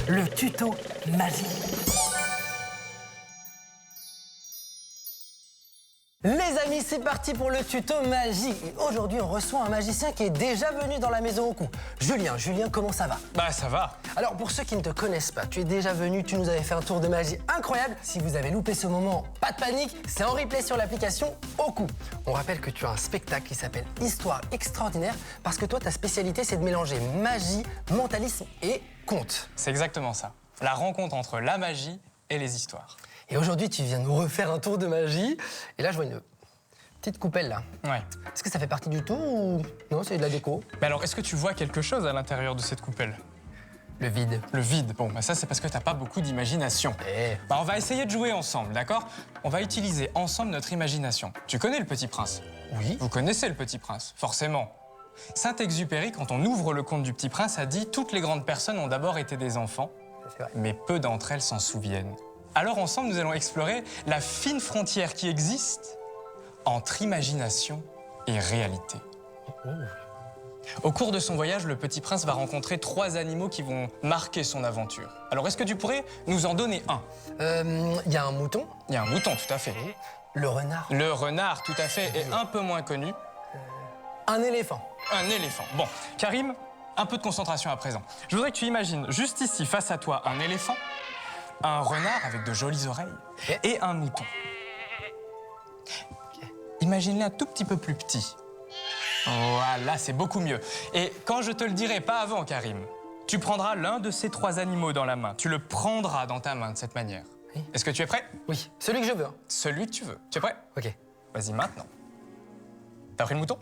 le tuto magie. Les amis, c'est parti pour le tuto magie. Et aujourd'hui, on reçoit un magicien qui est déjà venu dans la maison au cou. Julien, comment ça va? Bah ça va. Alors pour ceux qui ne te connaissent pas, tu es déjà venu, tu nous avais fait un tour de magie incroyable. Si vous avez loupé ce moment, pas de panique, c'est en replay sur l'application au cou. On rappelle que tu as un spectacle qui s'appelle Histoire extraordinaire parce que toi, ta spécialité, c'est de mélanger magie, mentalisme et conte. C'est exactement ça. La rencontre entre la magie et les histoires. Et aujourd'hui, tu viens nous refaire un tour de magie. Et là, je vois une petite coupelle, là. Ouais. Est-ce que ça fait partie du tour ou non, c'est de la déco? Mais alors, est-ce que tu vois quelque chose à l'intérieur de cette coupelle? Le vide. Le vide. Bon, bah ça, c'est parce que t'as pas beaucoup d'imagination. Bah, on va essayer de jouer ensemble, d'accord? On va utiliser ensemble notre imagination. Tu connais le Petit Prince? Oui. Vous connaissez le Petit Prince, forcément. Saint-Exupéry, quand on ouvre le conte du Petit Prince, a dit « Toutes les grandes personnes ont d'abord été des enfants, mais peu d'entre elles s'en souviennent. » Alors ensemble, nous allons explorer la fine frontière qui existe entre imagination et réalité. Au cours de son voyage, le Petit Prince va rencontrer 3 animaux qui vont marquer son aventure. Alors, est-ce que tu pourrais nous en donner un? Il y a un mouton. Il y a un mouton, tout à fait. Le renard. Le renard, tout à fait, est un peu moins connu. Un éléphant. Un éléphant. Bon, Karim, un peu de concentration à présent. Je voudrais que tu imagines juste ici, face à toi, un éléphant, un renard avec de jolies oreilles et un mouton. Imagine-les un tout petit peu plus petit. Voilà, c'est beaucoup mieux. Et quand je te le dirai, pas avant, Karim, tu prendras l'un de ces 3 animaux dans la main. Tu le prendras dans ta main de cette manière. Oui. Est-ce que tu es prêt? Oui, celui que je veux. Hein. Celui que tu veux. Tu es prêt? Ok. Vas-y, maintenant. T'as pris le mouton?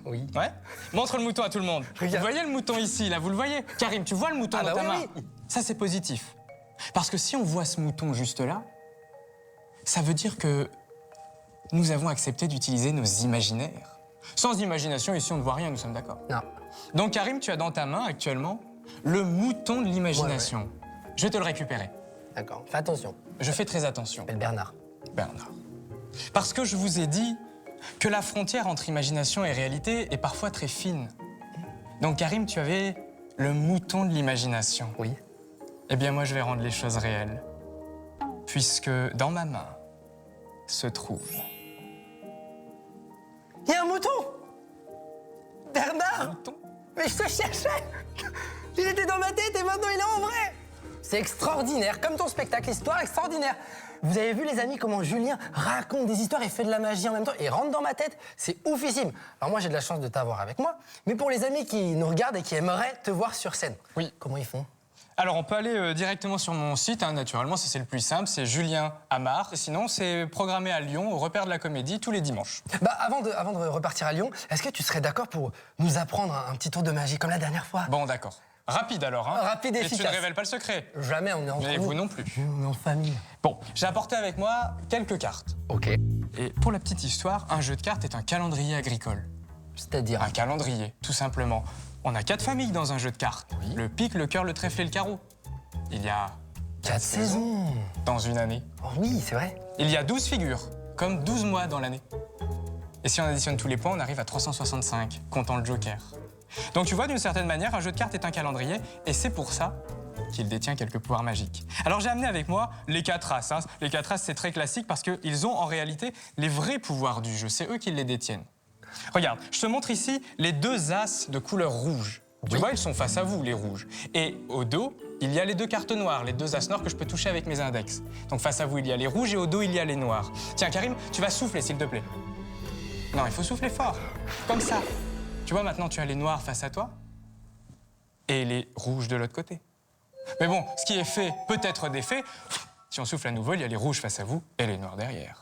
Oui. Ouais? Montre le mouton à tout le monde. Regarde. Vous voyez le mouton ici, là, vous le voyez? Karim, tu vois le mouton dans ta main? Oui. Ça, c'est positif. Parce que si on voit ce mouton juste là, ça veut dire que nous avons accepté d'utiliser nos imaginaires. Sans imagination, ici, on ne voit rien, nous sommes d'accord? Non. Donc, Karim, tu as dans ta main, actuellement, le mouton de l'imagination. Ouais. Je vais te le récupérer. D'accord. Fais attention. Je fais très attention. Je m'appelle Bernard. Bernard. Parce que je vous ai dit que la frontière entre imagination et réalité est parfois très fine. Donc, Karim, tu avais le mouton de l'imagination. Oui. Eh bien, moi, je vais rendre les choses réelles. Puisque dans ma main se trouve... Il y a un mouton! Bernard! Un mouton. Mais je te cherchais! Il était dans ma tête et maintenant il est en vrai! C'est extraordinaire, comme ton spectacle, Histoire extraordinaire. Vous avez vu, les amis, comment Julien raconte des histoires et fait de la magie en même temps et rentre dans ma tête? C'est oufissime. Alors moi, j'ai de la chance de t'avoir avec moi, mais pour les amis qui nous regardent et qui aimeraient te voir sur scène, Oui. comment ils font? Alors, on peut aller directement sur mon site, hein, naturellement, ça c'est le plus simple, c'est Julien Amar. Et sinon, c'est programmé à Lyon, au Repère de la Comédie, tous les dimanches. Bah, avant de repartir à Lyon, est-ce que tu serais d'accord pour nous apprendre un petit tour de magie comme la dernière fois? Bon, d'accord. Rapide alors, hein. Rapide et tu ne efficace. révèles pas le secret. Jamais, on est entre Mais nous. vous non plus. On est en famille. Bon, j'ai apporté avec moi quelques cartes. Ok. Et pour la petite histoire, un jeu de cartes est un calendrier agricole. C'est-à-dire? Un calendrier, tout simplement. On a 4 familles dans un jeu de cartes. Oui. Le pic, le cœur, le trèfle et le carreau. Il y a 4 saisons. dans une année. Oh oui, c'est vrai. Il y a 12 figures, comme 12 mois dans l'année. Et si on additionne tous les points, on arrive à 365, comptant le joker. Donc tu vois, d'une certaine manière, un jeu de cartes est un calendrier, et c'est pour ça qu'il détient quelques pouvoirs magiques. Alors j'ai amené avec moi les 4 as. Hein. Les 4 as, c'est très classique parce qu'ils ont en réalité les vrais pouvoirs du jeu. C'est eux qui les détiennent. Regarde, je te montre ici les 2 as de couleur rouge. Tu vois, ils sont face à vous, les rouges. Et au dos, il y a les 2 cartes noires, les 2 as noirs que je peux toucher avec mes index. Donc face à vous, il y a les rouges et au dos, il y a les noirs. Tiens, Karim, tu vas souffler, s'il te plaît. Non, il faut souffler fort, comme ça. Tu vois, maintenant, tu as les noirs face à toi et les rouges de l'autre côté. Mais bon, ce qui est fait peut être défait. Si on souffle à nouveau, il y a les rouges face à vous et les noirs derrière.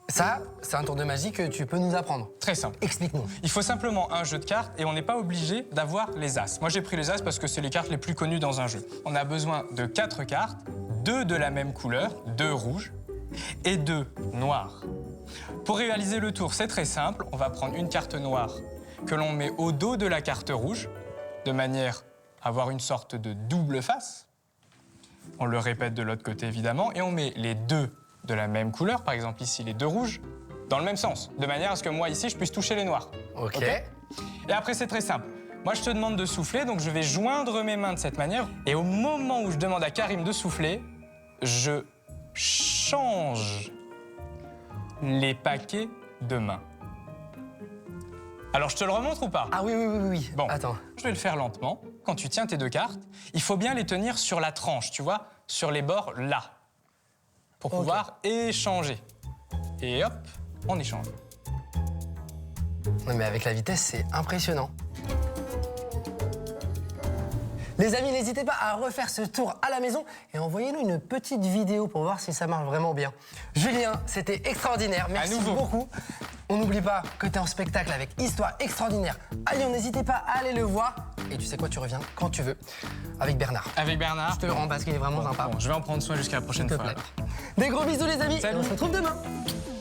Ça, c'est un tour de magie que tu peux nous apprendre. Très simple. Explique-nous. Il faut simplement un jeu de cartes et on n'est pas obligé d'avoir les as. Moi, j'ai pris les as parce que c'est les cartes les plus connues dans un jeu. On a besoin de 4 cartes, 2 de la même couleur, 2 rouges et 2 noirs. Pour réaliser le tour, c'est très simple. On va prendre une carte noire que l'on met au dos de la carte rouge, de manière à avoir une sorte de double face. On le répète de l'autre côté, évidemment, et on met les 2 de la même couleur, par exemple ici les 2 rouges, dans le même sens, de manière à ce que moi ici je puisse toucher les noirs. Ok. Et après c'est très simple. Moi, je te demande de souffler, donc je vais joindre mes mains de cette manière. Et au moment où je demande à Karim de souffler, je change les paquets de main. Alors, je te le remontre ou pas? Ah oui. Bon, Attends. je vais le faire lentement. Quand tu tiens tes deux cartes, il faut bien les tenir sur la tranche, tu vois, sur les bords là, pour pouvoir échanger. Et hop, on échange. Non mais avec la vitesse, c'est impressionnant. Les amis, n'hésitez pas à refaire ce tour à la maison et envoyez-nous une petite vidéo pour voir si ça marche vraiment bien. Julien, c'était extraordinaire. Merci beaucoup. On n'oublie pas que tu es en spectacle avec Histoire extraordinaire à Lyon. N'hésitez pas à aller le voir. Et tu sais quoi, tu reviens quand tu veux avec Bernard. Avec Bernard. Je te le rends parce qu'il est vraiment sympa. Bon, je vais en prendre soin jusqu'à la prochaine fois. Des gros bisous les amis. Salut. Et on se retrouve demain.